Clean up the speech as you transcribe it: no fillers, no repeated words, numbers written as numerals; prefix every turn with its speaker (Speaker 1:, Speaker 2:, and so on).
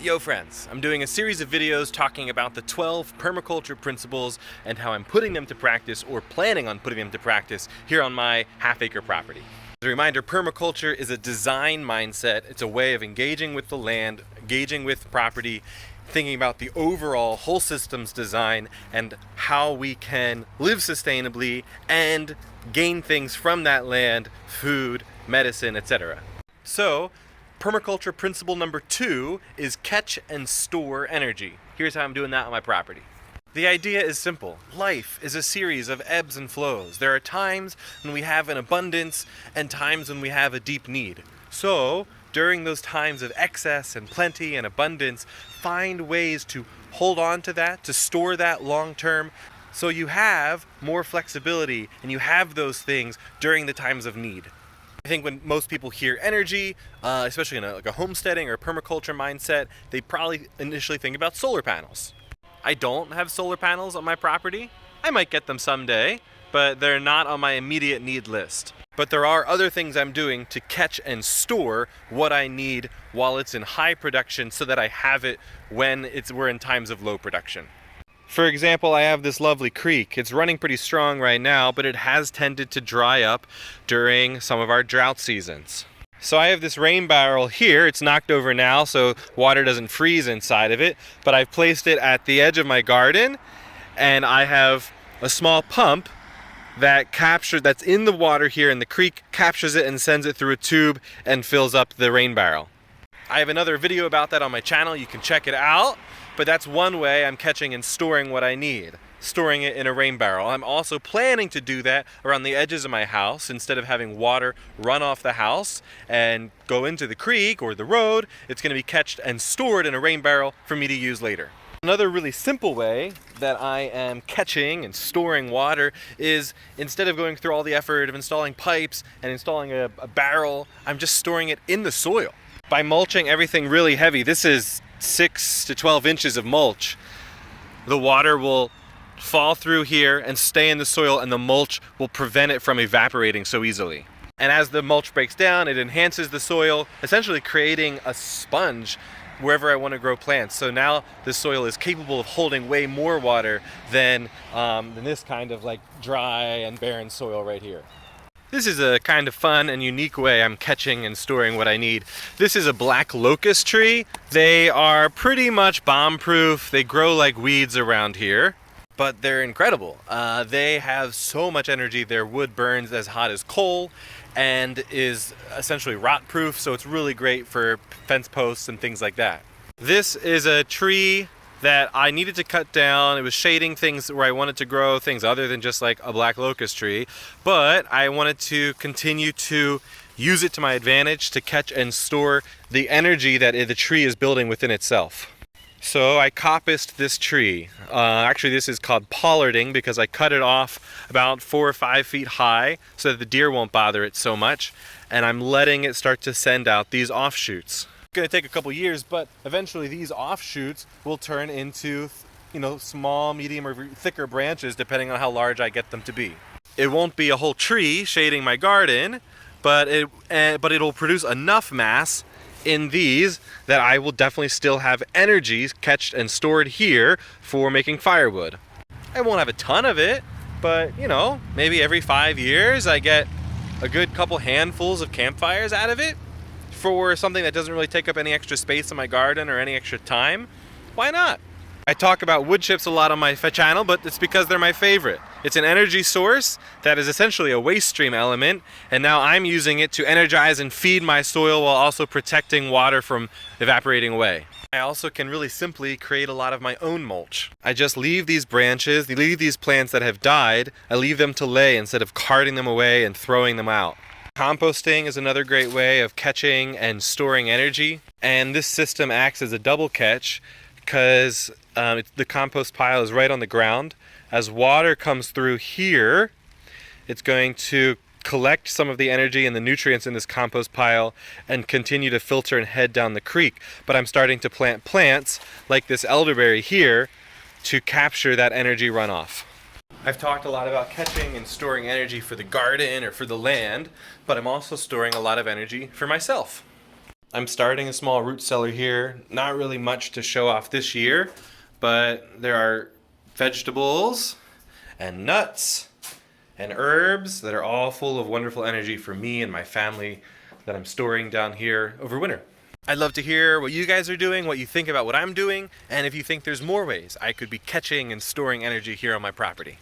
Speaker 1: Yo friends, I'm doing a series of videos talking about the 12 permaculture principles and how I'm putting them to practice or planning on putting them to practice here on my half-acre property. As a reminder, permaculture is a design mindset. It's a way of engaging with the land, engaging with property, thinking about the overall whole systems design and how we can live sustainably and gain things from that land, food, medicine, etc. So, permaculture principle number 2 is catch and store energy. Here's how I'm doing that on my property. The idea is simple. Life is a series of ebbs and flows. There are times when we have an abundance and times when we have a deep need. So, during those times of excess and plenty and abundance, find ways to hold on to that, to store that long term, so you have more flexibility and you have those things during the times of need. I think when most people hear energy, especially in a homesteading or permaculture mindset, they probably initially think about solar panels. I don't have solar panels on my property. I might get them someday, but they're not on my immediate need list. But there are other things I'm doing to catch and store what I need while it's in high production so that I have it when we're in times of low production. For example, I have this lovely creek. It's running pretty strong right now, but it has tended to dry up during some of our drought seasons. So I have this rain barrel here. It's knocked over now, so water doesn't freeze inside of it, but I've placed it at the edge of my garden, and I have a small pump that's in the water here in the creek, captures it and sends it through a tube and fills up the rain barrel. I have another video about that on my channel. You can check it out. But that's one way I'm catching and storing what I need, storing it in a rain barrel. I'm also planning to do that around the edges of my house. Instead of having water run off the house and go into the creek or the road, it's going to be catched and stored in a rain barrel for me to use later. Another really simple way that I am catching and storing water is, instead of going through all the effort of installing pipes and installing a barrel, I'm just storing it in the soil. By mulching everything really heavy, this is 6 to 12 inches of mulch, the water will fall through here and stay in the soil, and the mulch will prevent it from evaporating so easily. And as the mulch breaks down, it enhances the soil, essentially creating a sponge wherever I want to grow plants. So now the soil is capable of holding way more water than this kind of like dry and barren soil right here. This is a kind of fun and unique way I'm catching and storing what I need. This is a black locust tree. They are pretty much bomb-proof. They grow like weeds around here, but they're incredible. They have so much energy. Their wood burns as hot as coal and is essentially rot-proof, so it's really great for fence posts and things like that. This is a tree that I needed to cut down. It was shading things where I wanted to grow things other than just like a black locust tree, but I wanted to continue to use it to my advantage to catch and store the energy that the tree is building within itself. So I coppiced this tree. Actually, this is called pollarding because I cut it off about 4 or 5 feet high so that the deer won't bother it so much, and I'm letting it start to send out these offshoots. It's going to take a couple years, but eventually these offshoots will turn into, small, medium, or thicker branches depending on how large I get them to be. It won't be a whole tree shading my garden, but it'll produce enough mass in these that I will definitely still have energy catched and stored here for making firewood. I won't have a ton of it, but maybe every 5 years I get a good couple handfuls of campfires out of it. For something that doesn't really take up any extra space in my garden or any extra time, why not? I talk about wood chips a lot on my channel, but it's because they're my favorite. It's an energy source that is essentially a waste stream element, and now I'm using it to energize and feed my soil while also protecting water from evaporating away. I also can really simply create a lot of my own mulch. I just leave these branches, leave these plants that have died, I leave them to lay instead of carting them away and throwing them out. Composting is another great way of catching and storing energy, and this system acts as a double catch because the compost pile is right on the ground. As water comes through here, it's going to collect some of the energy and the nutrients in this compost pile and continue to filter and head down the creek. But I'm starting to plant plants like this elderberry here to capture that energy runoff. I've talked a lot about catching and storing energy for the garden or for the land, but I'm also storing a lot of energy for myself. I'm starting a small root cellar here. Not really much to show off this year, but there are vegetables and nuts and herbs that are all full of wonderful energy for me and my family that I'm storing down here over winter. I'd love to hear what you guys are doing, what you think about what I'm doing, and if you think there's more ways I could be catching and storing energy here on my property.